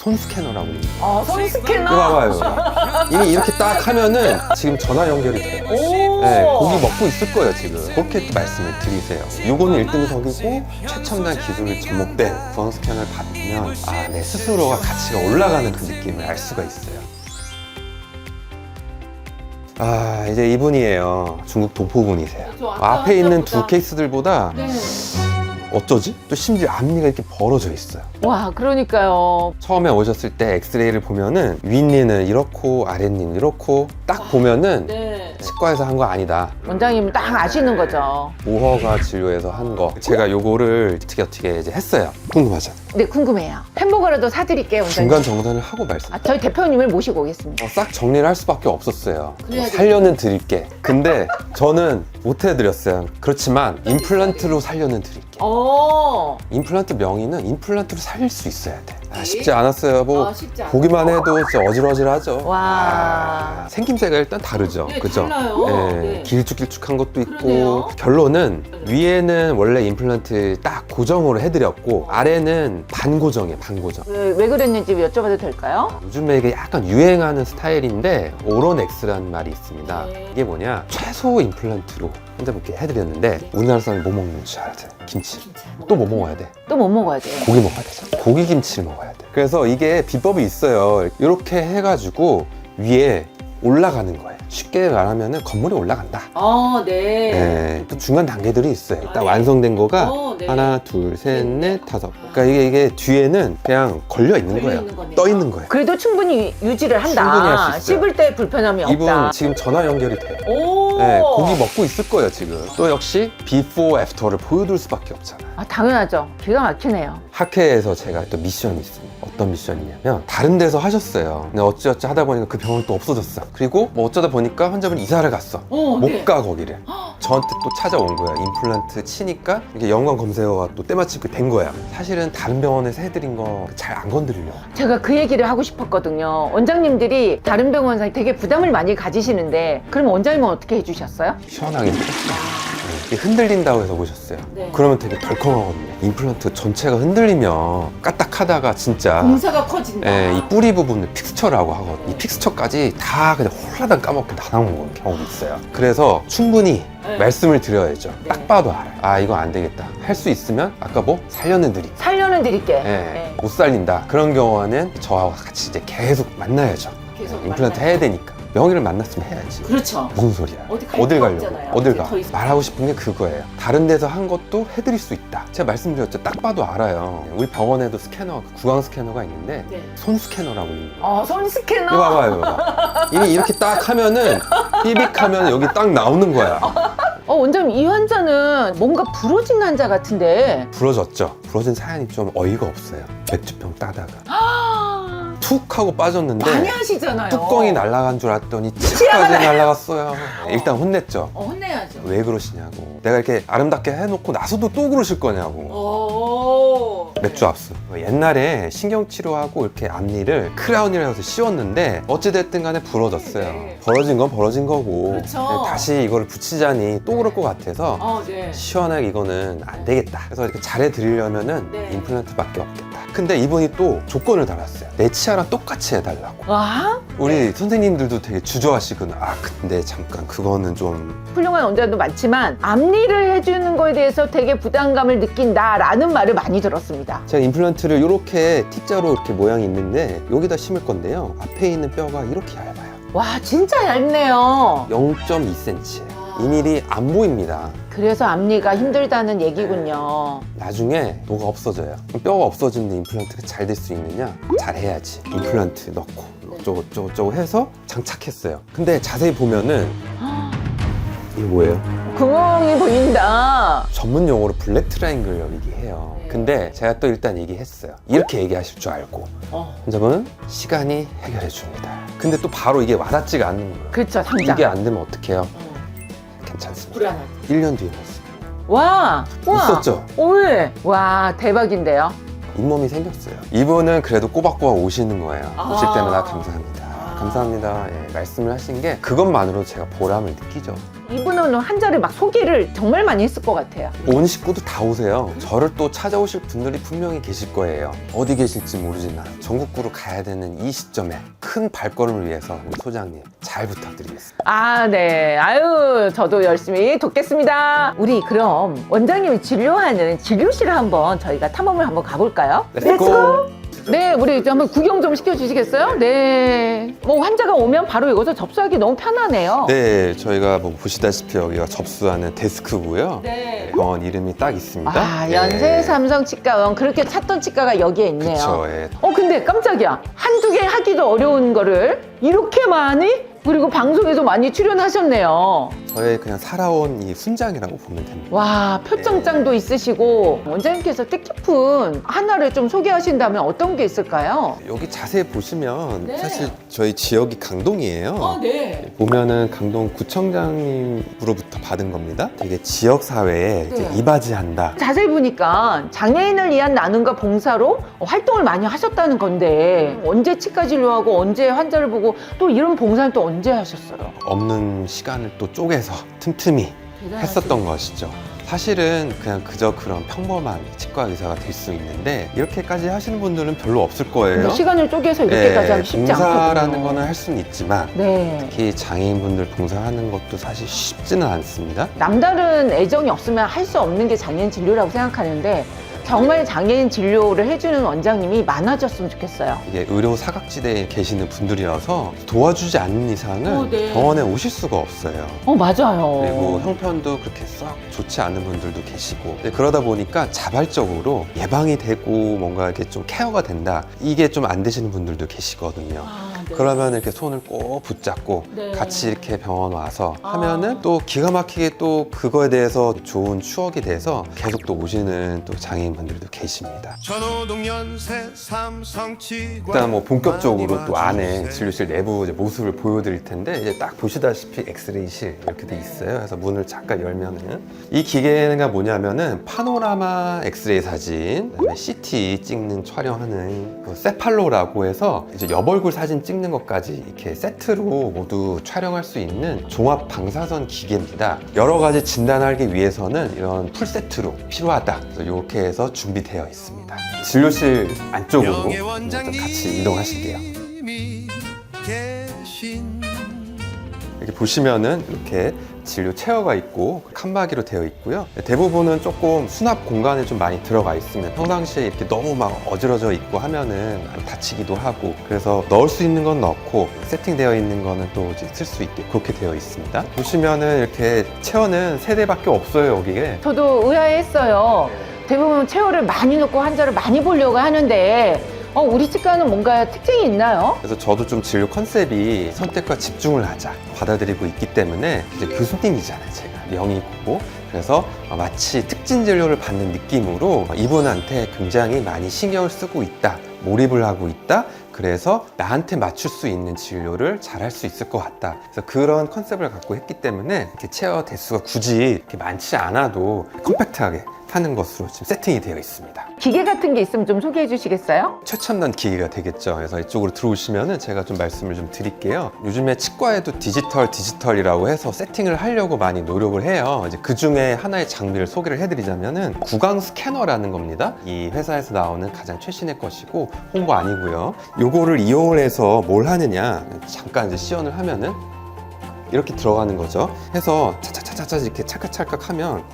손 스캐너라고 있는 아, 손 스캐너? 이거 봐봐요. 이미 이렇게 딱 하면은 지금 전화 연결이 돼요. 오. 네, 고기 먹고 있을 거예요 지금. 그렇게 말씀을 드리세요. 요거는 1등석이고 최첨단 기술을 접목된 부항 스캐너를 받으면 내 스스로가 가치가 올라가는 그 느낌을 알 수가 있어요. 이제 이분이에요. 중국 도포분이세요. 앞에 있는 두 케이스들보다 네. 어쩌지? 또 심지어 앞니가 이렇게 벌어져 있어요. 와, 그러니까요. 처음에 오셨을 때 엑스레이를 보면은 윗니는 이렇고 아랫니는 이렇고 딱 보면은 네. 치과에서 한 거 아니다. 원장님은 딱 아시는 거죠. 모허가 진료에서 한 거. 제가 요거를 어떻게 이제 했어요. 궁금하죠? 네, 궁금해요. 햄버거라도 사드릴게요, 원장님. 중간 정산을 하고 말씀. 저희 대표님을 모시고 오겠습니다. 싹 정리를 할 수밖에 없었어요. 그래야 살려는 드릴게. 근데 저는 못 해드렸어요. 그렇지만 임플란트로 살려는 드릴게. 임플란트 명의는 임플란트로 살릴 수 있어야 돼. 쉽지 않았어요. 쉽지 않아요. 보기만 해도 진짜 어질어질하죠. 와. 생김새가 일단 다르죠. 네, 그죠? 달라요. 네, 네. 길쭉길쭉한 것도 있고. 그러네요. 결론은 위에는 원래 임플란트 딱 고정으로 해드렸고 아래는 반고정이에요. 반고정. 왜 그랬는지 여쭤봐도 될까요? 요즘에 이게 약간 유행하는 스타일인데 오로넥스라는 말이 있습니다. 네. 이게 뭐냐, 최소 임플란트로 환자분께 해드렸는데 우리나라 사람이 뭐 먹는 줄 알아요? 김치. 또 뭐 먹어야 돼? 또 못 먹어야 돼요. 고기 먹어야 되잖아. 고기 김치를 먹어야 돼. 그래서 이게 비법이 있어요. 이렇게 해가지고 위에 올라가는 거예요. 쉽게 말하면 건물이 올라간다. 네. 네, 또 중간 단계들이 있어요. 딱 완성된 거가 네. 하나, 둘, 셋, 넷, 다섯. 그러니까 이게 뒤에는 그냥 걸려 있는 거예요. 떠 있는 거예요. 그래도 충분히 유지를 한다. 충분히 할수 있어요. 씹을 때 불편함이 이분 없다. 지금 전화 연결이 돼요. 오. 네, 고기 먹고 있을 거예요 지금. 또 역시 비포 애프터를 보여줄 수밖에 없잖아요. 당연하죠. 기가 막히네요. 학회에서 제가 또 미션이 있습니다. 어떤 미션이냐면 다른 데서 하셨어요. 근데 어찌어찌 하다 보니까 그 병원이 또 없어졌어. 그리고 뭐 어쩌다 보니까 환자분이 이사를 갔어. 못 가 거기를. 저한테 또 찾아온 거야. 임플란트 치니까 이게 연관 검색어가 또 때마침 된 거야. 사실은 다른 병원에서 해드린 거 잘 안 건드리려고. 제가 그 얘기를 하고 싶었거든요. 원장님들이 다른 병원에서 되게 부담을 많이 가지시는데 그럼 원장님은 어떻게 해주셨어요? 시원하게 이게 흔들린다고 해서 오셨어요. 네. 그러면 되게 덜컹하거든요. 임플란트 전체가 흔들리면 까딱하다가 진짜 공사가 커진다. 이 뿌리 부분을 픽스처라고 하거든요. 이 픽스처까지 다 그냥 홀라당 까먹고 다 나온 경우도 있어요. 그래서 충분히 네. 말씀을 드려야죠. 딱 봐도 알아요. 이거 안 되겠다. 할 수 있으면 아까 뭐 살려는 드릴게요. 살려는 드릴게. 네. 못 살린다. 그런 경우는 저하고 같이 이제 계속 만나야죠. 계속 임플란트 만나야죠. 해야 되니까. 명의를 만났으면 해야지. 그렇죠. 무슨 소리야? 어디 갈 어딜 데가 가려고? 없잖아요. 어딜 이제 가? 더 이상. 말하고 싶은 게 그거예요. 다른 데서 한 것도 해드릴 수 있다. 제가 말씀드렸죠. 딱 봐도 알아요. 우리 병원에도 스캐너, 구강 스캐너가 있는데 네. 손 스캐너라고 있는 거예요. 손 스캐너. 이거 봐봐요. 이거 봐. 이미 이렇게 딱 하면은 삐빅하면 여기 딱 나오는 거야. 원장님, 이 환자는 뭔가 부러진 환자 같은데. 부러졌죠? 부러진 사연이 좀 어이가 없어요. 맥주병 따다가 툭 하고 빠졌는데 많이 하시잖아요. 뚜껑이 날아간 줄 알았더니 치아까지 날아갔어요. 일단 혼냈죠. 혼내야죠. 왜 그러시냐고. 내가 이렇게 아름답게 해놓고 나서도 또 그러실 거냐고. 맥주 압수. 옛날에 신경치료하고 이렇게 앞니를 크라운이라고 해서 씌웠는데 어찌됐든 간에 부러졌어요. 네. 벌어진 건 벌어진 거고 그렇죠. 다시 이거를 붙이자니 또 그럴 것 같아서 네. 시원하게 이거는 안 되겠다. 그래서 이렇게 잘해드리려면은 네. 임플란트밖에 없겠다. 근데 이분이 또 조건을 달았어요. 내 치아랑 똑같이 해달라고. 와, 우리 선생님들도 되게 주저하시거든. 근데 잠깐 그거는 좀 훌륭한 원장도 많지만 앞니를 해주는 거에 대해서 되게 부담감을 느낀다라는 말을 많이 들었습니다. 제가 임플란트를 이렇게 T자로 이렇게 모양이 있는데 여기다 심을 건데요. 앞에 있는 뼈가 이렇게 얇아요. 와, 진짜 얇네요. 0.2cm. 이 밀이 안 보입니다. 그래서 앞니가 힘들다는 얘기군요. 나중에 뭐가 없어져요. 그럼 뼈가 없어지는데 임플란트가 잘 될 수 있느냐? 잘 해야지. 임플란트 넣고 어쩌고 해서 장착했어요. 근데 자세히 보면은 이게 뭐예요? 구멍이 보인다. 전문 용어로 블랙 트라이앵글 얘기해요. 근데 제가 또 일단 얘기했어요. 이렇게 얘기하실 줄 알고. 환자분 시간이 해결해 줍니다. 근데 또 바로 이게 와닿지가 않는 거예요. 그렇죠, 당장. 이게 안 되면 어떡해요? 괜찮습니다. 불안하다. 1년 뒤에 봤습니다. 와, 있었죠? 왜? 와, 대박인데요. 잇몸이 생겼어요. 이분은 그래도 꼬박꼬박 오시는 거예요. 오실 때마다 감사합니다. 감사합니다. 예, 말씀을 하신 게 그것만으로 제가 보람을 느끼죠. 이분은 환자를 막 소개를 정말 많이 했을 것 같아요. 온 식구도 다 오세요. 저를 또 찾아오실 분들이 분명히 계실 거예요. 어디 계실지 모르지만 전국구로 가야 되는 이 시점에 큰 발걸음을 위해서 우리 소장님 잘 부탁드리겠습니다. 아, 네. 아유, 저도 열심히 돕겠습니다. 우리 그럼 원장님이 진료하는 진료실을 한번 저희가 탐험을 한번 가볼까요? 렛츠고! 네, 우리 이제 한번 구경 좀 시켜주시겠어요? 네. 뭐 환자가 오면 바로 이것서 접수하기 너무 편하네요. 네, 저희가 뭐 보시다시피 여기가 접수하는 데스크고요. 네. 병원 이름이 딱 있습니다. 아, 연세 삼성치과원 그렇게 찾던 치과가 여기에 있네요. 그렇죠. 예. 근데 깜짝이야. 한두 개 하기도 어려운 거를 이렇게 많이? 그리고 방송에도 많이 출연하셨네요. 저의 그냥 살아온 이 훈장이라고 보면 됩니다. 와, 표정장도 있으시고 원장님께서 뜻깊은 하나를 좀 소개하신다면 어떤 게 있을까요? 여기 자세히 보시면 네. 사실 저희 지역이 강동이에요. 네. 보면은 강동 구청장님으로부터 받은 겁니다. 되게 지역 사회에 이제 네. 이바지한다. 자세히 보니까 장애인을 위한 나눔과 봉사로 활동을 많이 하셨다는 건데 언제 치과 진료하고 언제 환자를 보고 또 이런 봉사를 또 언제 하셨어요? 없는 시간을 또 쪼개서 틈틈이 했었던 것이죠. 사실은 그냥 그저 그런 평범한 치과 의사가 될 수 있는데 이렇게까지 하시는 분들은 별로 없을 거예요. 근데 시간을 쪼개서 이렇게까지 하기 쉽지 봉사라는 않거든요. 거는 할 수는 있지만 네. 특히 장애인분들 봉사하는 것도 사실 쉽지는 않습니다. 남다른 애정이 없으면 할 수 없는 게 장애인 진료라고 생각하는데 정말 장애인 진료를 해주는 원장님이 많아졌으면 좋겠어요. 이게 의료 사각지대에 계시는 분들이라서 도와주지 않는 이상은 네. 병원에 오실 수가 없어요. 맞아요. 그리고 형편도 그렇게 썩 좋지 않은 분들도 계시고 그러다 보니까 자발적으로 예방이 되고 뭔가 이렇게 좀 케어가 된다 이게 좀 안 되시는 분들도 계시거든요. 네. 그러면 이렇게 손을 꼭 붙잡고 네. 같이 이렇게 병원 와서 하면은 또 기가 막히게 또 그거에 대해서 좋은 추억이 돼서 계속 또 오시는 또 장애인분들도 계십니다. 전호동연세 삼성치과 일단 뭐 본격적으로 또 안에 진료실 내부 이제 모습을 보여드릴 텐데 이제 딱 보시다시피 엑스레이실 이렇게 돼 있어요. 그래서 문을 잠깐 열면은 이 기계가 뭐냐면은 파노라마 엑스레이 사진, 그다음에 CT 찍는 촬영하는 그 세팔로라고 해서 이제 옆얼굴 사진 찍는 것까지 이렇게 세트로 모두 촬영할 수 있는 종합 방사선 기계입니다. 여러 가지 진단하기 위해서는 이런 풀 세트로 필요하다. 그래서 이렇게 해서 준비되어 있습니다. 진료실 안쪽으로 이제 좀 같이 이동하실게요. 이렇게 보시면은 이렇게 진료 체어가 있고 칸막이로 되어 있고요. 대부분은 조금 수납 공간에 좀 많이 들어가 있습니다. 평상시에 이렇게 너무 막 어지러져 있고 하면은 다치기도 하고 그래서 넣을 수 있는 건 넣고 세팅되어 있는 거는 또 이제 쓸 수 있게 그렇게 되어 있습니다. 보시면은 이렇게 체어는 3대밖에 없어요, 여기에. 저도 의아했어요. 대부분 체어를 많이 넣고 환자를 많이 보려고 하는데 우리 치과는 뭔가 특징이 있나요? 그래서 저도 좀 진료 컨셉이 선택과 집중을 하자 받아들이고 있기 때문에 이제 교수님이잖아요, 제가 명의고. 그래서 마치 특진 진료를 받는 느낌으로 이분한테 굉장히 많이 신경을 쓰고 있다, 몰입을 하고 있다. 그래서 나한테 맞출 수 있는 진료를 잘 할 수 있을 것 같다. 그래서 그런 컨셉을 갖고 했기 때문에 이렇게 체어 대수가 굳이 이렇게 많지 않아도 컴팩트하게 하는 것으로 지금 세팅이 되어 있습니다. 기계 같은 게 있으면 좀 소개해 주시겠어요? 최첨단 기기가 되겠죠. 그래서 이쪽으로 들어오시면은 제가 좀 말씀을 좀 드릴게요. 요즘에 치과에도 디지털이라고 해서 세팅을 하려고 많이 노력을 해요. 이제 그 중에 하나의 장비를 소개를 해드리자면은 구강 스캐너라는 겁니다. 이 회사에서 나오는 가장 최신의 것이고 홍보 아니고요. 요거를 이용을 해서 뭘 하느냐, 잠깐 이제 시연을 하면은 이렇게 들어가는 거죠. 해서 차차차차 이렇게 찰칵찰칵 하면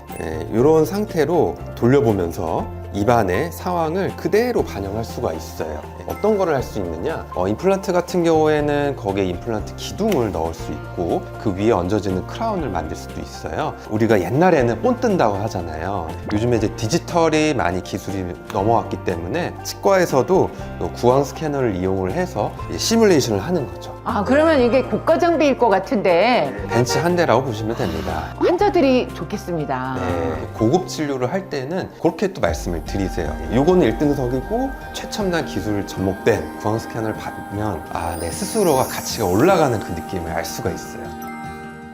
이런 상태로 돌려보면서 입안의 상황을 그대로 반영할 수가 있어요. 어떤 거를 할 수 있느냐, 임플란트 같은 경우에는 거기에 임플란트 기둥을 넣을 수 있고 그 위에 얹어지는 크라운을 만들 수도 있어요. 우리가 옛날에는 본 뜬다고 하잖아요. 요즘에 이제 디지털이 많이 기술이 넘어왔기 때문에 치과에서도 구강 스캐너를 이용을 해서 시뮬레이션을 하는 거죠. 그러면 이게 고가 장비일 것 같은데 벤치 한 대라고 보시면 됩니다. 환자들이 좋겠습니다. 네, 고급 진료를 할 때는 그렇게 또 말씀을 드리세요. 요거는 1등석이고 최첨단 기술 접목된 구강 스캐너를 받으면 내 스스로가 가치가 올라가는 그 느낌을 알 수가 있어요.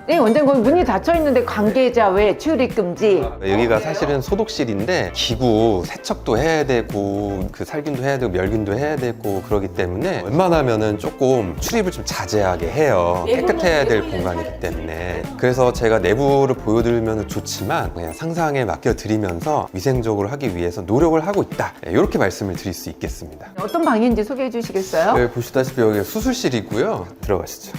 네, 원장님 거기 문이 닫혀 있는데 관계자 외 출입 금지. 여기가 사실은 소독실인데 기구 세척도 해야 되고 그 살균도 해야 되고 멸균도 해야 되고 그러기 때문에 웬만하면은 조금 출입을 좀 자제하게 해요. 깨끗해야 될 공간이기 때문에. 그래서 제가 내부를 보여드리면 좋지만 그냥 상상에 맡겨드리면서 위생적으로 하기 위해서 노력을 하고 있다. 이렇게 말씀을 드릴 수 있겠습니다. 어떤 방인지 소개해 주시겠어요? 네, 보시다시피 여기 수술실이고요. 들어가시죠.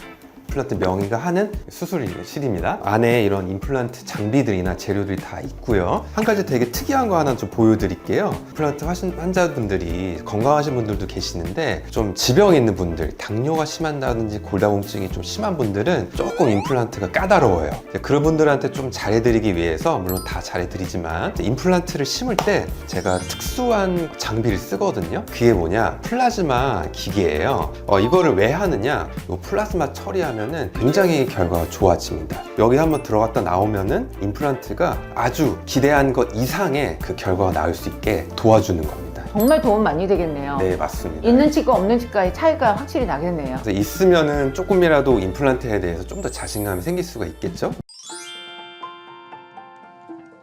임플란트 명의가 하는 수술실입니다. 안에 이런 임플란트 장비들이나 재료들이 다 있고요. 한 가지 되게 특이한 거 하나 좀 보여드릴게요. 임플란트 환자분들이 건강하신 분들도 계시는데 좀 지병이 있는 분들, 당뇨가 심한다든지 골다공증이 좀 심한 분들은 조금 임플란트가 까다로워요. 그런 분들한테 좀 잘해드리기 위해서 물론 다 잘해드리지만 임플란트를 심을 때 제가 특수한 장비를 쓰거든요. 그게 뭐냐? 플라즈마 기계예요. 이거를 왜 하느냐? 이 플라즈마 처리하면 굉장히 결과가 좋아집니다. 여기 한번 들어갔다 나오면은 임플란트가 아주 기대한 것 이상의 그 결과가 나올 수 있게 도와주는 겁니다. 정말 도움 많이 되겠네요. 네, 맞습니다. 있는 치과 없는 치과의 차이가 확실히 나겠네요. 그래서 있으면은 조금이라도 임플란트에 대해서 좀 더 자신감이 생길 수가 있겠죠?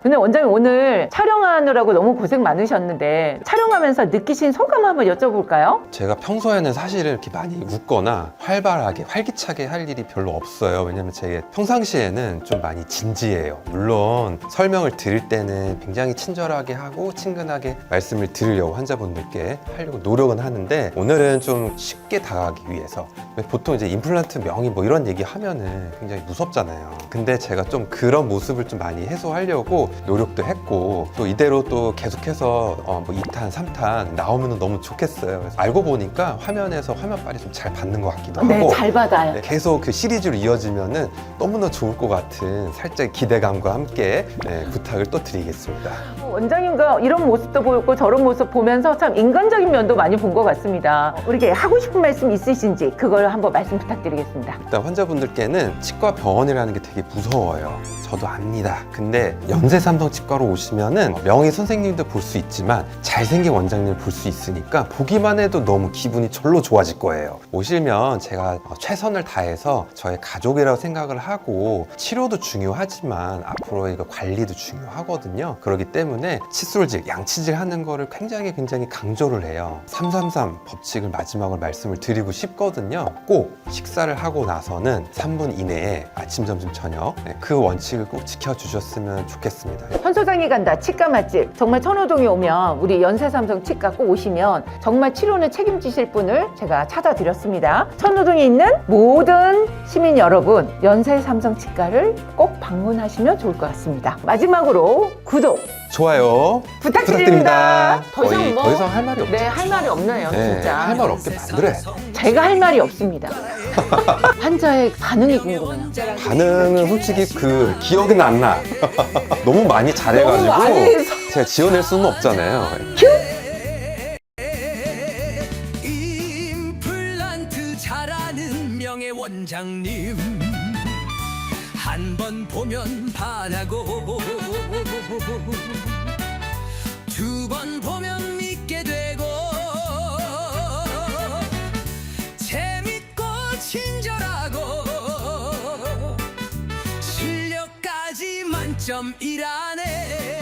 근데 원장님 오늘 촬영하느라고 너무 고생 많으셨는데 촬영하면서 느끼신 소감 한번 여쭤볼까요? 제가 평소에는 사실은 이렇게 많이 웃거나 활발하게 활기차게 할 일이 별로 없어요. 왜냐면 제 평상시에는 좀 많이 진지해요. 물론 설명을 드릴 때는 굉장히 친절하게 하고 친근하게 말씀을 드리려고 환자분들께 하려고 노력은 하는데 오늘은 좀 쉽게 다가가기 위해서 보통 이제 임플란트 명의 뭐 이런 얘기 하면은 굉장히 무섭잖아요. 근데 제가 좀 그런 모습을 좀 많이 해소하려고 노력도 했고 또 이대로 또 계속해서 뭐 2탄, 3탄 나오면 너무 좋겠어요. 그래서 알고 보니까 화면에서 화면빨이 좀 잘 받는 것 같기도 하고 네, 잘 받아요. 네, 계속 그 시리즈로 이어지면은 너무나 좋을 것 같은 살짝 기대감과 함께 부탁을 또 드리겠습니다. 원장님과 이런 모습도 보였고 저런 모습 보면서 참 인간적인 면도 많이 본 것 같습니다. 이렇게 하고 싶은 말씀 있으신지 그걸 한번 말씀 부탁드리겠습니다. 일단 환자분들께는 치과 병원이라는 게 되게 무서워요. 저도 압니다. 근데 연세삼성 치과로 오시면은 명의 선생님도 볼 수 있지만 잘생긴 원장님을 볼 수 있으니까 보기만 해도 너무 기분이 절로 좋아질 거예요. 오시면 제가 최선을 다해서 저의 가족이라고 생각을 하고 치료도 중요하지만 앞으로 이거 관리도 중요하거든요. 그렇기 때문에 칫솔질, 양치질 하는 거를 굉장히 강조를 해요. 333 법칙을 마지막으로 말씀을 드리고 싶거든요. 꼭 식사를 하고 나서는 3분 이내에 아침, 점심, 저녁 그 원칙을 꼭 지켜주셨으면 좋겠습니다. 현 소장이 간다 치과 맛집. 정말 천호동에 오면 우리 연세삼성 치과 꼭 오시면 정말 치료는 책임지실 분을 제가 찾아드렸습니다. 천호동에 있는 모든 시민 여러분 연세삼성 치과를 꼭 방문하시면 좋을 것 같습니다. 마지막으로 구독 좋아요 부탁드립니다. 더 이상 할 말이 없죠. 네, 할 말이 없네요. 진짜 할 말 없게 만들어야 돼. 제가 할 말이 없습니다. 환자의 반응이 궁금해요. 반응은 솔직히 그 기억은 안 나. 너무 많이 잘해가지고 너무 많이 해서. 제가 지어낼 수는 없잖아요. 임플란트 잘하는 명예 원장님 한 번 보면 반하고 두 번 보면 믿게 되고 재밌고 친절하고 실력까지 만점이라네.